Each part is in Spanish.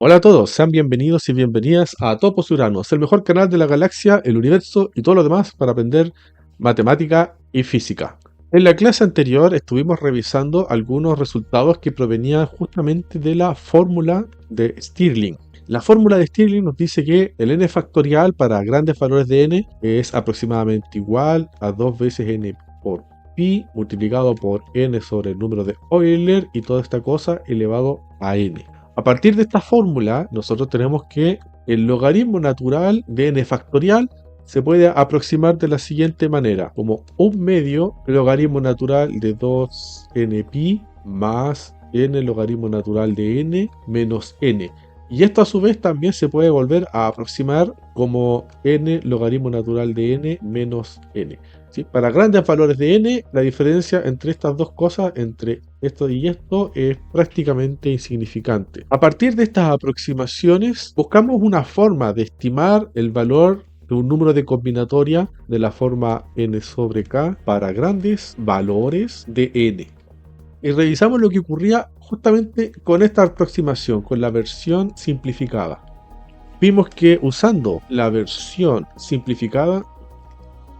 Hola a todos, sean bienvenidos y bienvenidas a Topos Uranos, el mejor canal de la galaxia, el universo y todo lo demás para aprender matemática y física. En la clase anterior estuvimos revisando algunos resultados que provenían justamente de la fórmula de Stirling. La fórmula de Stirling nos dice que el n factorial para grandes valores de n es aproximadamente igual a 2 veces n por pi multiplicado por n sobre el número de Euler y toda esta cosa elevado a n. A partir de esta fórmula, nosotros tenemos que el logaritmo natural de n factorial se puede aproximar de la siguiente manera, como un medio logaritmo natural de 2n pi más n logaritmo natural de n menos n. Y esto a su vez también se puede volver a aproximar como n logaritmo natural de n menos n. ¿Sí? Para grandes valores de n, la diferencia entre estas dos cosas, entre esto y esto, es prácticamente insignificante. A partir de estas aproximaciones, buscamos una forma de estimar el valor de un número de combinatoria de la forma n sobre k para grandes valores de n. Y revisamos lo que ocurría justamente con esta aproximación, con la versión simplificada. Vimos que usando la versión simplificada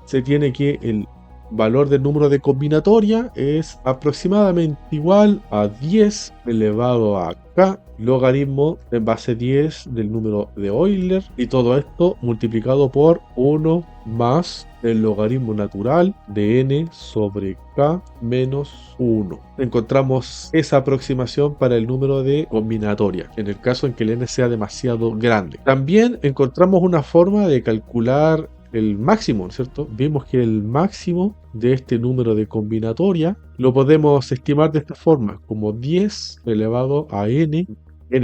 se tiene que el valor del número de combinatoria es aproximadamente igual a 10 elevado a k logaritmo en base 10 del número de Euler, y todo esto multiplicado por 1 más el logaritmo natural de n sobre k menos 1. Encontramos esa aproximación para el número de combinatoria, en el caso en que el n sea demasiado grande. También encontramos una forma de calcular el máximo, ¿cierto? Vimos que el máximo de este número de combinatoria lo podemos estimar de esta forma, como 10 elevado a n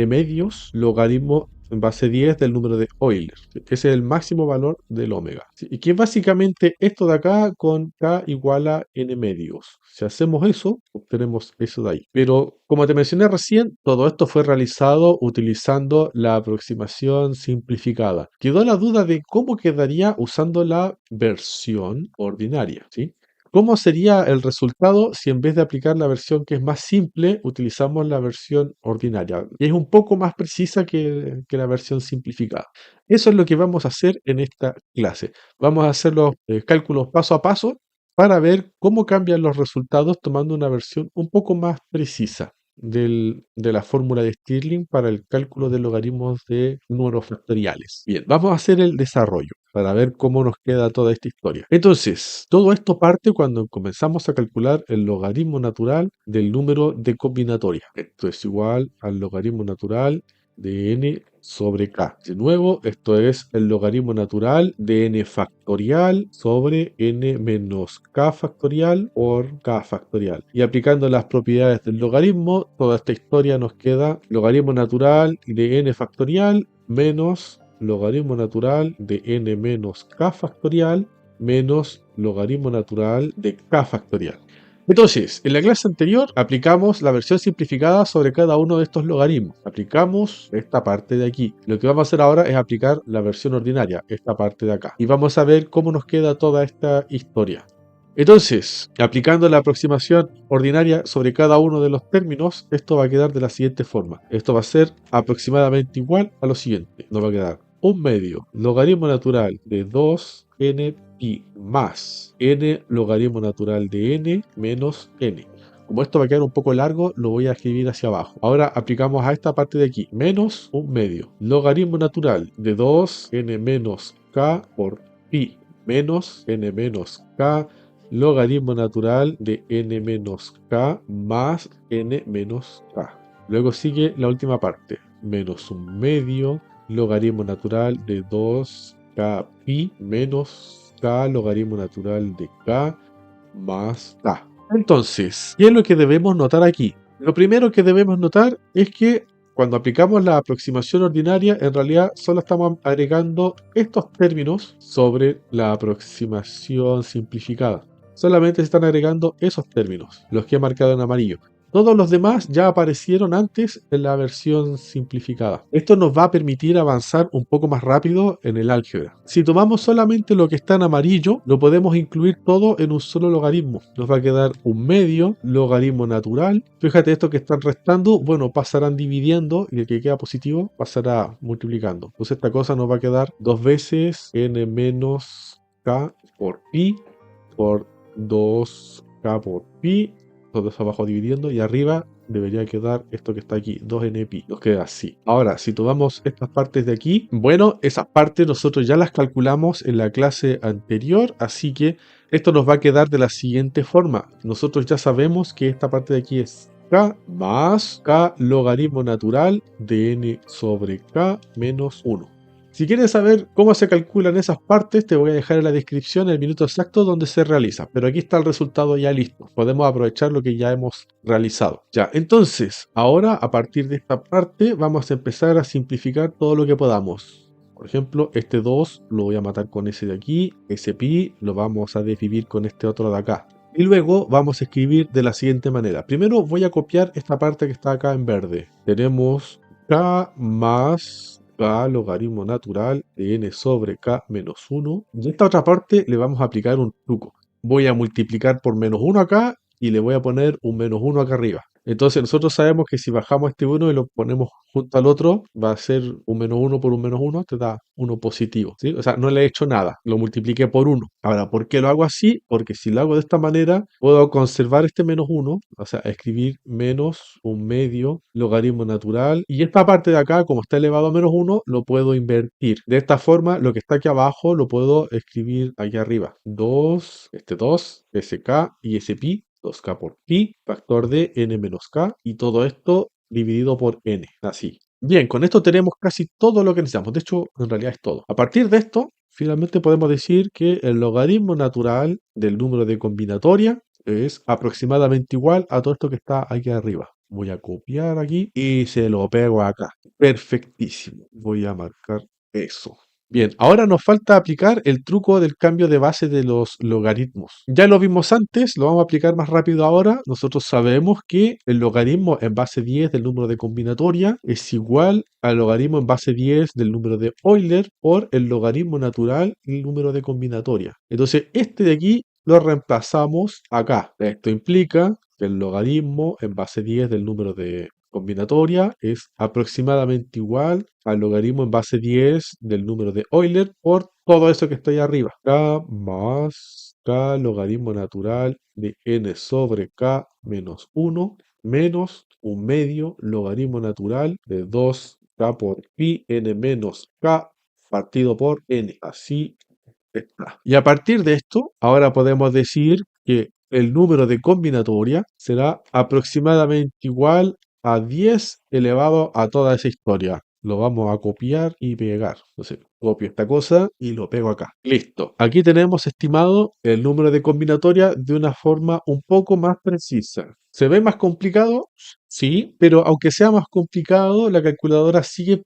medios logaritmo en base 10 del número de Euler, ¿sí? Ese es el máximo valor del omega, ¿sí? Y que es básicamente esto de acá con k igual a n medios. Si hacemos eso, obtenemos eso de ahí. Pero como te mencioné recién, todo esto fue realizado utilizando la aproximación simplificada. Quedó la duda de cómo quedaría usando la versión ordinaria, ¿sí? ¿Cómo sería el resultado si en vez de aplicar la versión que es más simple, utilizamos la versión ordinaria? Y es un poco más precisa que la versión simplificada. Eso es lo que vamos a hacer en esta clase. Vamos a hacer los cálculos paso a paso para ver cómo cambian los resultados tomando una versión un poco más precisa de la fórmula de Stirling para el cálculo de logaritmos de números factoriales. Bien, vamos a hacer el desarrollo para ver cómo nos queda toda esta historia. Entonces, todo esto parte cuando comenzamos a calcular el logaritmo natural del número de combinatoria. Esto es igual al logaritmo natural de n sobre k. De nuevo, esto es el logaritmo natural de n factorial sobre n menos k factorial por k factorial. Y aplicando las propiedades del logaritmo, toda esta historia nos queda logaritmo natural de n factorial menos logaritmo natural de n menos k factorial menos logaritmo natural de k factorial. Entonces, en la clase anterior aplicamos la versión simplificada sobre cada uno de estos logaritmos. Aplicamos esta parte de aquí. Lo que vamos a hacer ahora es aplicar la versión ordinaria, esta parte de acá. Y vamos a ver cómo nos queda toda esta historia. Entonces, aplicando la aproximación ordinaria sobre cada uno de los términos, esto va a quedar de la siguiente forma. Esto va a ser aproximadamente igual a lo siguiente. Nos va a quedar un medio logaritmo natural de 2n pi más n logaritmo natural de n menos n. Como esto va a quedar un poco largo, lo voy a escribir hacia abajo. Ahora aplicamos a esta parte de aquí, menos un medio logaritmo natural de 2n menos k por pi menos n menos k logaritmo natural de n menos k más n menos k. Luego sigue la última parte, menos un medio logaritmo natural de 2k pi menos k logaritmo natural de k más k. Entonces, ¿qué es lo que debemos notar aquí? Lo primero que debemos notar es que cuando aplicamos la aproximación ordinaria, en realidad solo estamos agregando estos términos sobre la aproximación simplificada. Solamente se están agregando esos términos, los que he marcado en amarillo. Todos los demás ya aparecieron antes en la versión simplificada. Esto nos va a permitir avanzar un poco más rápido en el álgebra. Si tomamos solamente lo que está en amarillo, lo podemos incluir todo en un solo logaritmo. Nos va a quedar un medio logaritmo natural. Fíjate, esto que están restando, bueno, pasarán dividiendo y el que queda positivo pasará multiplicando. Entonces esta cosa nos va a quedar 2 veces n menos k por pi por 2k por pi, todo eso abajo dividiendo, y arriba debería quedar esto que está aquí, 2n pi, nos queda así. Ahora, si tomamos estas partes de aquí, bueno, esas partes nosotros ya las calculamos en la clase anterior, así que esto nos va a quedar de la siguiente forma. Nosotros ya sabemos que esta parte de aquí es k más k logaritmo natural de n sobre k menos 1. Si quieres saber cómo se calculan esas partes, te voy a dejar en la descripción el minuto exacto donde se realiza. Pero aquí está el resultado ya listo. Podemos aprovechar lo que ya hemos realizado. Ya, entonces, ahora a partir de esta parte vamos a empezar a simplificar todo lo que podamos. Por ejemplo, este 2 lo voy a matar con ese de aquí. Ese pi lo vamos a dividir con este otro de acá. Y luego vamos a escribir de la siguiente manera. Primero voy a copiar esta parte que está acá en verde. Tenemos k más k logaritmo natural de n sobre k menos 1. Y esta otra parte le vamos a aplicar un truco. Voy a multiplicar por menos 1 acá y le voy a poner un menos 1 acá arriba. Entonces nosotros sabemos que si bajamos este 1 y lo ponemos junto al otro, va a ser un menos 1 por un menos 1, te da 1 positivo, ¿sí? O sea, no le he hecho nada, lo multipliqué por 1. Ahora, ¿por qué lo hago así? Porque si lo hago de esta manera, puedo conservar este menos 1, o sea, escribir menos un medio logaritmo natural. Y esta parte de acá, como está elevado a menos 1, lo puedo invertir. De esta forma, lo que está aquí abajo lo puedo escribir aquí arriba. 2, este 2, sk y ese pi. 2k por pi, factor de n menos k, y todo esto dividido por n, así. Bien, con esto tenemos casi todo lo que necesitamos. De hecho, en realidad es todo. A partir de esto, finalmente podemos decir que el logaritmo natural del número de combinatoria es aproximadamente igual a todo esto que está aquí arriba. Voy a copiar aquí y se lo pego acá. Perfectísimo. Voy a marcar eso. Bien, ahora nos falta aplicar el truco del cambio de base de los logaritmos. Ya lo vimos antes, lo vamos a aplicar más rápido ahora. Nosotros sabemos que el logaritmo en base 10 del número de combinatoria es igual al logaritmo en base 10 del número de Euler por el logaritmo natural del número de combinatoria. Entonces, este de aquí lo reemplazamos acá. Esto implica que el logaritmo en base 10 del número de combinatoria es aproximadamente igual al logaritmo en base 10 del número de Euler por todo eso que está ahí arriba. K más k logaritmo natural de n sobre k menos 1 menos un medio logaritmo natural de 2k por pi n menos k partido por n. Así está. Y a partir de esto, ahora podemos decir que el número de combinatoria será aproximadamente igual a 10 elevado a toda esa historia. Lo vamos a copiar y pegar. Entonces, copio esta cosa y lo pego acá. Listo. Aquí tenemos estimado el número de combinatoria de una forma un poco más precisa. ¿Se ve más complicado? Sí, pero aunque sea más complicado, la calculadora sigue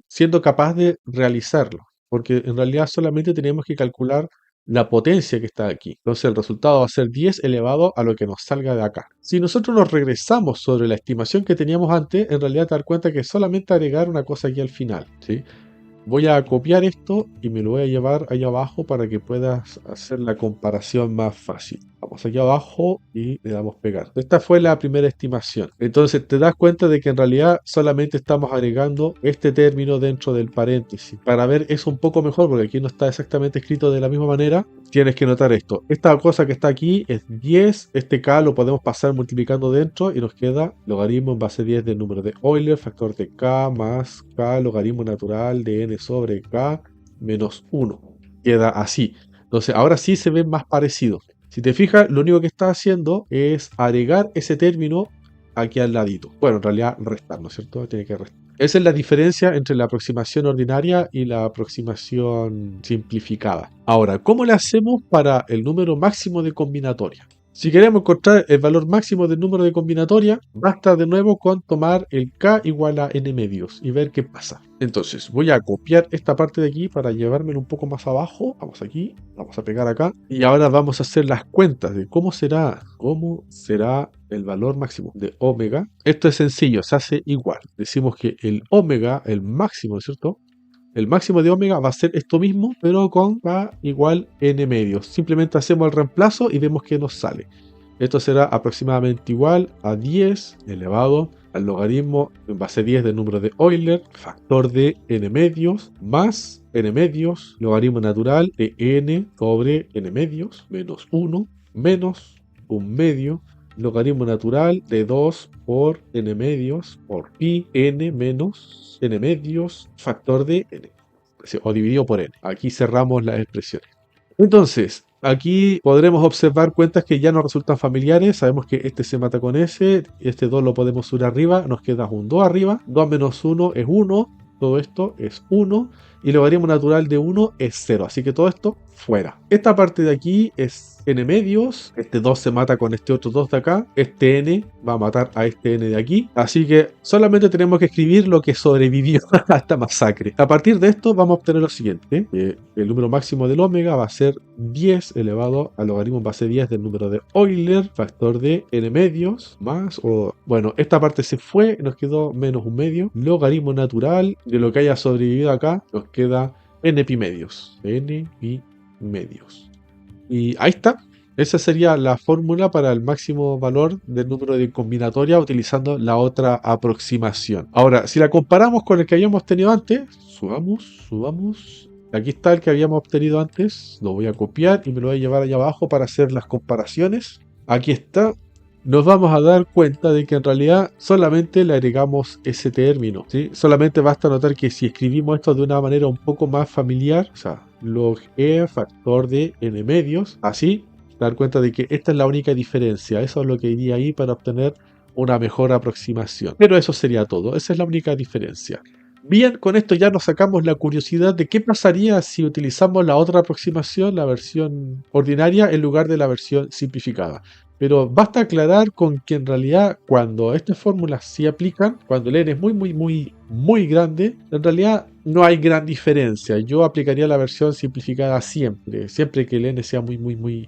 siendo capaz de realizarlo, porque en realidad solamente tenemos que calcular la potencia que está aquí. Entonces el resultado va a ser 10 elevado a lo que nos salga de acá. Si nosotros nos regresamos sobre la estimación que teníamos antes, en realidad te das cuenta que es solamente agregar una cosa aquí al final, ¿sí? Voy a copiar esto y me lo voy a llevar ahí abajo para que puedas hacer la comparación más fácil. Vamos aquí abajo y le damos pegar. Esta fue la primera estimación. Entonces te das cuenta de que en realidad solamente estamos agregando este término dentro del paréntesis. Para ver eso un poco mejor, porque aquí no está exactamente escrito de la misma manera, tienes que notar esto. Esta cosa que está aquí es 10. Este k lo podemos pasar multiplicando dentro y nos queda logaritmo en base 10 del número de Euler, factor de k más k logaritmo natural de n sobre k menos 1. Queda así. Entonces ahora sí se ve más parecido. Si te fijas, lo único que está haciendo es agregar ese término aquí al ladito. Bueno, en realidad restar, ¿no es cierto? Tiene que restar. Esa es la diferencia entre la aproximación ordinaria y la aproximación simplificada. Ahora, ¿cómo le hacemos para el número máximo de combinatoria? Si queremos encontrar el valor máximo del número de combinatoria, basta de nuevo con tomar el k igual a n medios y ver qué pasa. Entonces voy a copiar esta parte de aquí para llevármelo un poco más abajo. Vamos aquí, vamos a pegar acá. Y ahora vamos a hacer las cuentas de cómo será el valor máximo de omega. Esto es sencillo, se hace igual. Decimos que el omega, el máximo, ¿cierto? El máximo de omega va a ser esto mismo, pero con k igual n medios. Simplemente hacemos el reemplazo y vemos que nos sale. Esto será aproximadamente igual a 10 elevado al logaritmo en base 10 del número de Euler, factor de n medios, más n medios, logaritmo natural de n sobre n medios, menos 1, menos 1 medio, logaritmo natural de 2 por n medios por pi n menos n medios, factor de n, o dividido por n. Aquí cerramos las expresiones. Entonces, aquí podremos observar cuentas que ya nos resultan familiares. Sabemos que este se mata con ese, este 2 lo podemos subir arriba, nos queda un 2 arriba, 2 menos 1 es 1, todo esto es 1, y el logaritmo natural de 1 es 0, así que todo esto fuera. Esta parte de aquí es n medios, este 2 se mata con este otro 2 de acá, este n va a matar a este n de aquí, así que solamente tenemos que escribir lo que sobrevivió a esta masacre. A partir de esto vamos a obtener lo siguiente, el número máximo del omega va a ser 10 elevado al logaritmo en base 10 del número de Euler, factor de n medios, más, bueno, esta parte se fue, nos quedó menos 1 medio, logaritmo natural de lo que haya sobrevivido acá, nos queda n pi medios, y ahí está. Esa sería la fórmula para el máximo valor del número de combinatoria utilizando la otra aproximación. Ahora, si la comparamos con el que habíamos tenido antes, subamos. Aquí está el que habíamos obtenido antes. Lo voy a copiar y me lo voy a llevar allá abajo para hacer las comparaciones. Aquí está. Nos vamos a dar cuenta de que en realidad solamente le agregamos ese término, ¿sí? Solamente basta notar que si escribimos esto de una manera un poco más familiar, o sea, log e factor de n medios, así, dar cuenta de que esta es la única diferencia. Eso es lo que iría ahí para obtener una mejor aproximación. Pero eso sería todo, esa es la única diferencia. Bien, con esto ya nos sacamos la curiosidad de qué pasaría si utilizamos la otra aproximación, la versión ordinaria, en lugar de la versión simplificada. Pero basta aclarar con que en realidad cuando estas fórmulas sí aplican, cuando el n es muy grande, en realidad no hay gran diferencia. Yo aplicaría la versión simplificada siempre que el n sea muy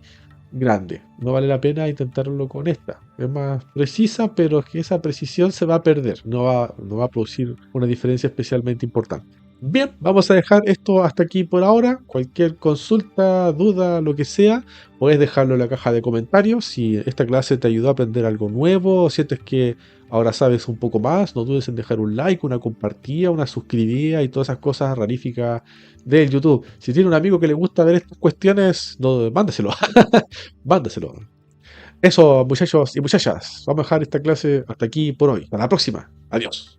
grande. No vale la pena intentarlo con esta. Es más precisa, pero es que esa precisión se va a perder. No va a producir una diferencia especialmente importante. Bien, vamos a dejar esto hasta aquí por ahora. Cualquier consulta, duda, lo que sea, puedes dejarlo en la caja de comentarios. Si esta clase te ayudó a aprender algo nuevo, o sientes que ahora sabes un poco más, no dudes en dejar un like, una compartida, una suscribida y todas esas cosas raríficas del YouTube. Si tiene un amigo que le gusta ver estas cuestiones, no, mándaselo. Mándaselo. Eso, muchachos y muchachas. Vamos a dejar esta clase hasta aquí por hoy. Hasta la próxima. Adiós.